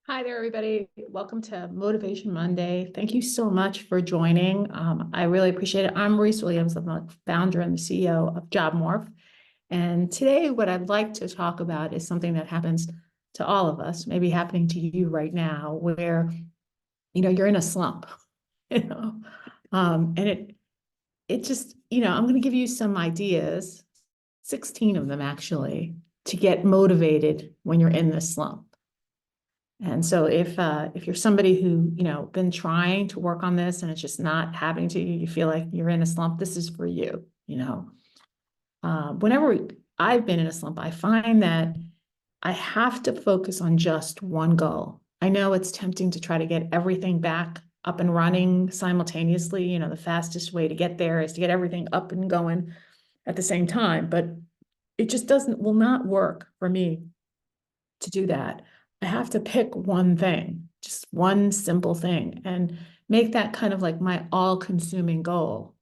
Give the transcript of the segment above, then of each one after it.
Hi there, everybody. Welcome to Motivation Monday. Thank you so much for joining. I really appreciate it. I'm Reese Williams. I'm the founder and the CEO of JobMorph. And today, what I'd like to talk about is something that happens to all of us, maybe happening to you right now, where you're in a slump. You know, and it just I'm going to give you some ideas, 16 of them actually, to get motivated when you're in this slump. And so if you're somebody who, been trying to work on this and it's just not happening to you, you feel like you're in a slump, this is for you, Whenever I've been in a slump, I find that I have to focus on just one goal. I know it's tempting to try to get everything back up and running simultaneously. The fastest way to get there is to get everything up and going at the same time, but it just will not work for me to do that. I have to pick one thing, just one simple thing, and make that kind of like my all-consuming goal.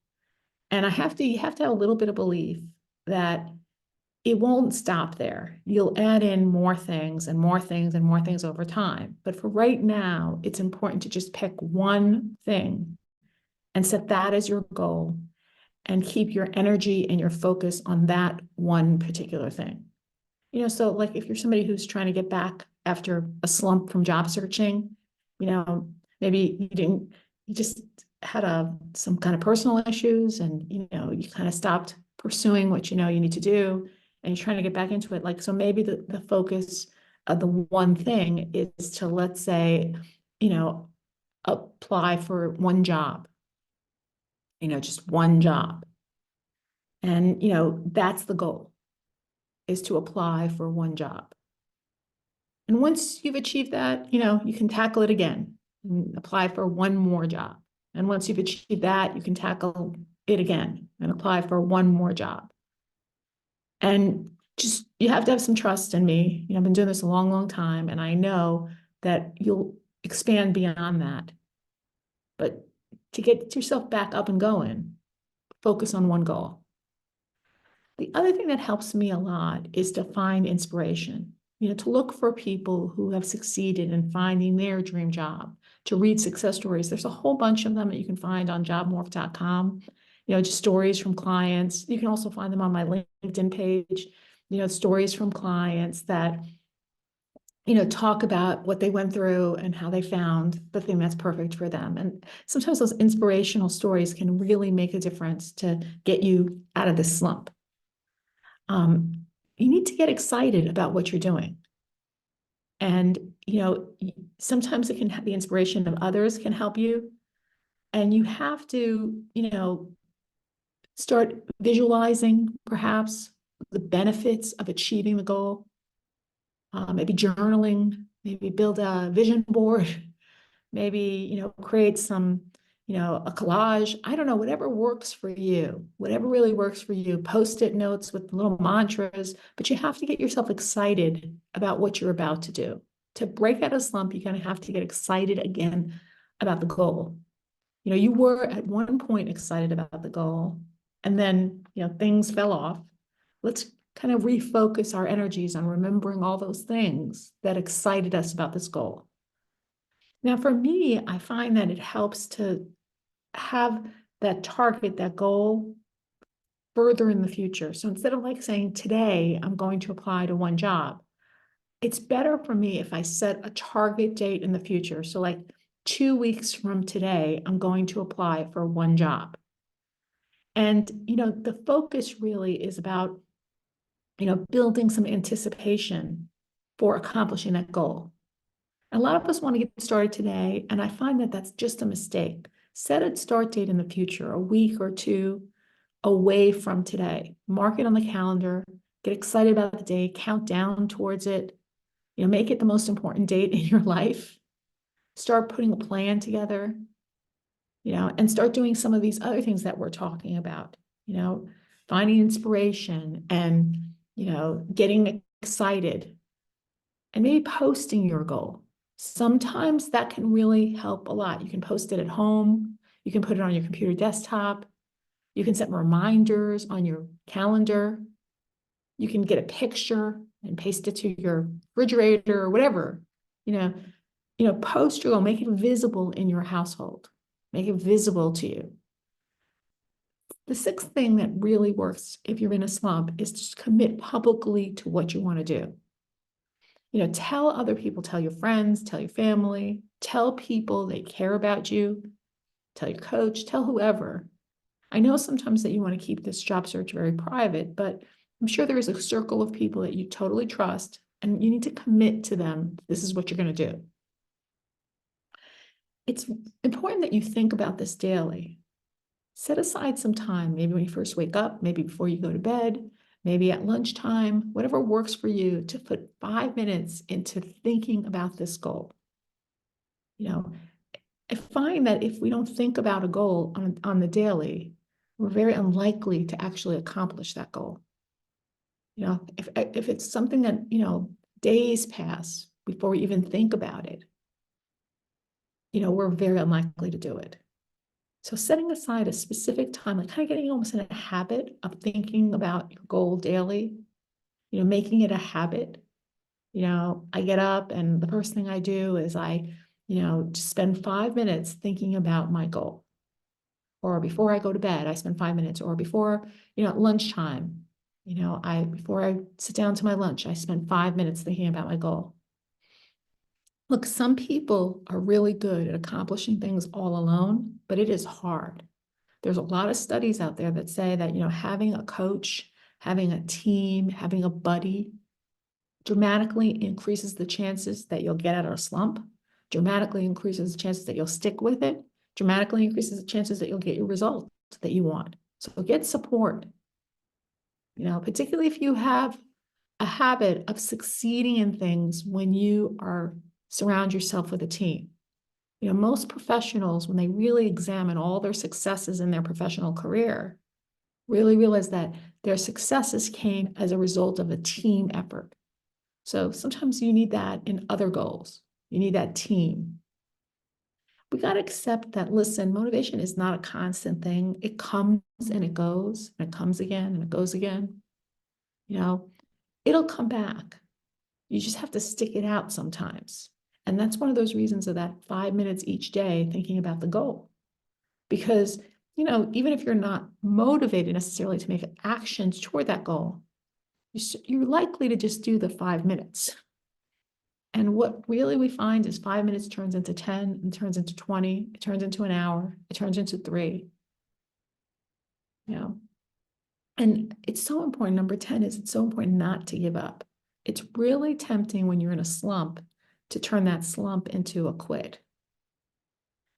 And you have to have a little bit of belief that it won't stop there. You'll add in more things and more things and more things over time. But for right now, it's important to just pick one thing and set that as your goal and keep your energy and your focus on that one particular thing. So like if you're somebody who's trying to get back after a slump from job searching, maybe you just had some kind of personal issues and, you kind of stopped pursuing what you need to do and you're trying to get back into it. Like, so maybe the focus of the one thing is to, let's say, apply for one job, just one job. And, that's the goal, is to apply for one job. And once you've achieved that, you can tackle it again and apply for one more job. And once you've achieved that, you can tackle it again and apply for one more job. And just, you have to have some trust in me. I've been doing this a long, long time, and I know that you'll expand beyond that. But to get yourself back up and going, focus on one goal. The other thing that helps me a lot is to find inspiration, to look for people who have succeeded in finding their dream job, to read success stories. There's a whole bunch of them that you can find on jobmorph.com, just stories from clients. You can also find them on my LinkedIn page, stories from clients that, talk about what they went through and how they found the thing that's perfect for them. And sometimes those inspirational stories can really make a difference to get you out of this slump. You need to get excited about what you're doing. And, sometimes it can have the inspiration of others can help you. And you have to, start visualizing perhaps the benefits of achieving the goal. Maybe journaling, maybe build a vision board, maybe, create some a collage. I don't know, whatever works for you, whatever really works for you, Post-it notes with little mantras, but you have to get yourself excited about what you're about to do. To break out of slump, you're going to have to get excited again about the goal. You were at one point excited about the goal, and then, things fell off. Let's kind of refocus our energies on remembering all those things that excited us about this goal. Now, for me, I find that it helps to have that target, that goal further in the future. So instead of like saying, today, I'm going to apply to one job, it's better for me if I set a target date in the future. So like 2 weeks from today, I'm going to apply for one job. And, the focus really is about, building some anticipation for accomplishing that goal. A lot of us want to get started today, and I find that that's just a mistake. Set a start date in the future, a week or two away from today. Mark it on the calendar, get excited about the day, count down towards it, make it the most important date in your life. Start putting a plan together, and start doing some of these other things that we're talking about, finding inspiration and, getting excited and maybe posting your goal. Sometimes that can really help a lot. You can post it at home. You can put it on your computer desktop. You can set reminders on your calendar. You can get a picture and paste it to your refrigerator or whatever. post your goal, make it visible in your household, make it visible to you. The sixth thing that really works if you're in a slump is to commit publicly to what you want to do. Tell other people, tell your friends, tell your family, tell people they care about you, tell your coach, tell whoever. I know sometimes that you want to keep this job search very private, but I'm sure there is a circle of people that you totally trust, and you need to commit to them. This is what you're going to do. It's important that you think about this daily. Set aside some time, maybe when you first wake up, maybe before you go to bed, maybe at lunchtime, whatever works for you, to put 5 minutes into thinking about this goal. I find that if we don't think about a goal on the daily, we're very unlikely to actually accomplish that goal. If it's something that, days pass before we even think about it, we're very unlikely to do it. So setting aside a specific time, like kind of getting almost in a habit of thinking about your goal daily, making it a habit. I get up and the first thing I do is I, just spend 5 minutes thinking about my goal. Or before I go to bed, I spend 5 minutes. Or before, at lunchtime, before I sit down to my lunch, I spend 5 minutes thinking about my goal. Look, some people are really good at accomplishing things all alone, but it is hard. There's a lot of studies out there that say that, having a coach, having a team, having a buddy dramatically increases the chances that you'll get out of a slump, dramatically increases the chances that you'll stick with it, dramatically increases the chances that you'll get your result that you want. So get support, particularly if you have a habit of succeeding in things when you surround yourself with a team. Most professionals, when they really examine all their successes in their professional career, really realize that their successes came as a result of a team effort. So sometimes you need that in other goals. You need that team. We got to accept that, listen, motivation is not a constant thing. It comes and it goes, and it comes again and it goes again. It'll come back. You just have to stick it out sometimes. And that's one of those reasons of that 5 minutes each day thinking about the goal. Because, even if you're not motivated necessarily to make actions toward that goal, you're likely to just do the 5 minutes. And what really we find is 5 minutes turns into 10, and turns into 20, it turns into an hour, it turns into 3. And it's so important. Number 10 is it's so important not to give up. It's really tempting when you're in a slump to turn that slump into a quit.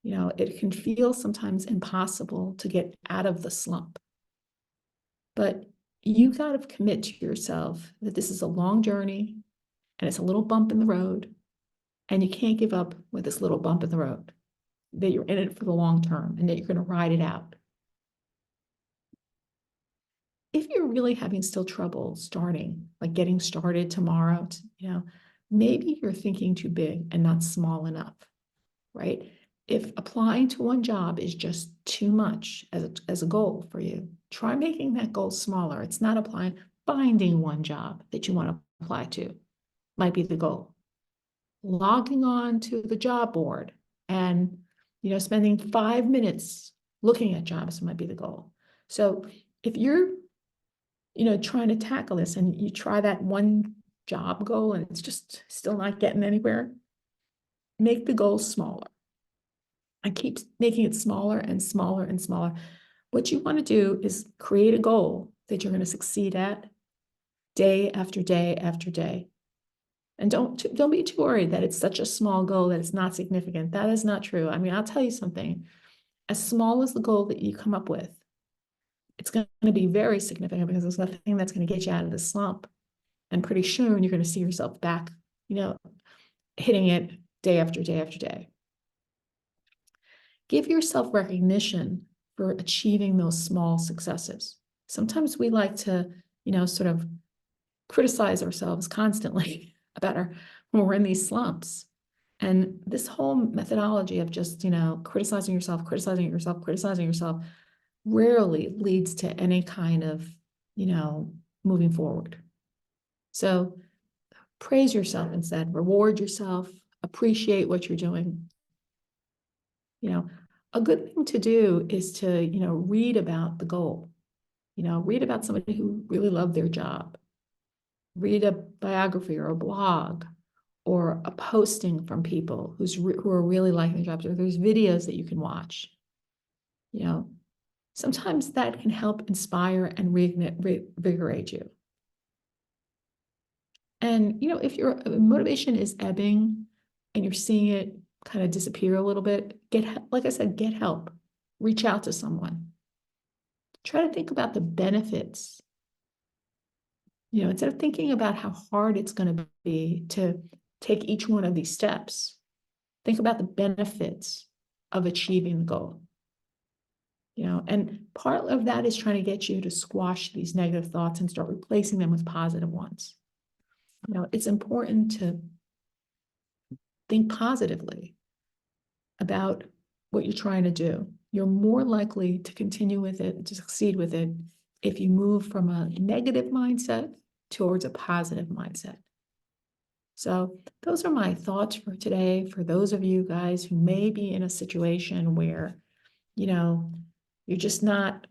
It can feel sometimes impossible to get out of the slump. But you got to commit to yourself that this is a long journey and it's a little bump in the road, and you can't give up with this little bump in the road, that you're in it for the long term and that you're going to ride it out. If you're really having still trouble starting, like getting started tomorrow, maybe you're thinking too big and not small enough, right? If applying to one job is just too much as a goal for you, try making that goal smaller. It's not finding one job that you want to apply to might be the goal. Logging on to the job board and, spending 5 minutes looking at jobs might be the goal. So if you're, trying to tackle this and you try that one job goal and it's just still not getting anywhere, make the goal smaller. I keep making it smaller and smaller and smaller. What you want to do is create a goal that you're going to succeed at day after day after day. And don't be too worried that it's such a small goal that it's not significant. That is not true. I mean, I'll tell you something. As small as the goal that you come up with, it's going to be very significant because there's nothing that's going to get you out of the slump. And pretty soon you're going to see yourself back, hitting it day after day after day. Give yourself recognition for achieving those small successes. Sometimes we like to, sort of criticize ourselves constantly about when we're in these slumps. And this whole methodology of just, criticizing yourself rarely leads to any kind of, moving forward. So praise yourself instead, reward yourself, appreciate what you're doing. You know, a good thing to do is to, read about the goal. Read about somebody who really loved their job. Read a biography or a blog or a posting from people who are really liking their jobs, or there's videos that you can watch. Sometimes that can help inspire and reinvigorate you. And, if your motivation is ebbing and you're seeing it kind of disappear a little bit, like I said, get help. Reach out to someone. Try to think about the benefits. Instead of thinking about how hard it's going to be to take each one of these steps, think about the benefits of achieving the goal. And part of that is trying to get you to squash these negative thoughts and start replacing them with positive ones. It's important to think positively about what you're trying to do. You're more likely to continue with it, to succeed with it, if you move from a negative mindset towards a positive mindset. So those are my thoughts for today. For those of you guys who may be in a situation where, you're just not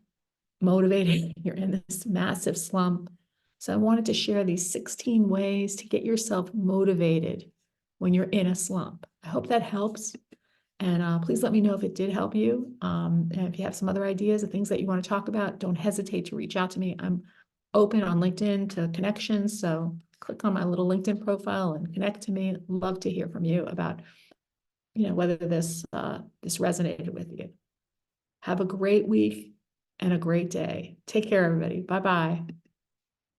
motivated, you're in this massive slump. So I wanted to share these 16 ways to get yourself motivated when you're in a slump. I hope that helps. And please let me know if it did help you. And if you have some other ideas of things that you want to talk about, don't hesitate to reach out to me. I'm open on LinkedIn to connections. So click on my little LinkedIn profile and connect to me. I'd love to hear from you about, whether this resonated with you. Have a great week and a great day. Take care, everybody. Bye-bye.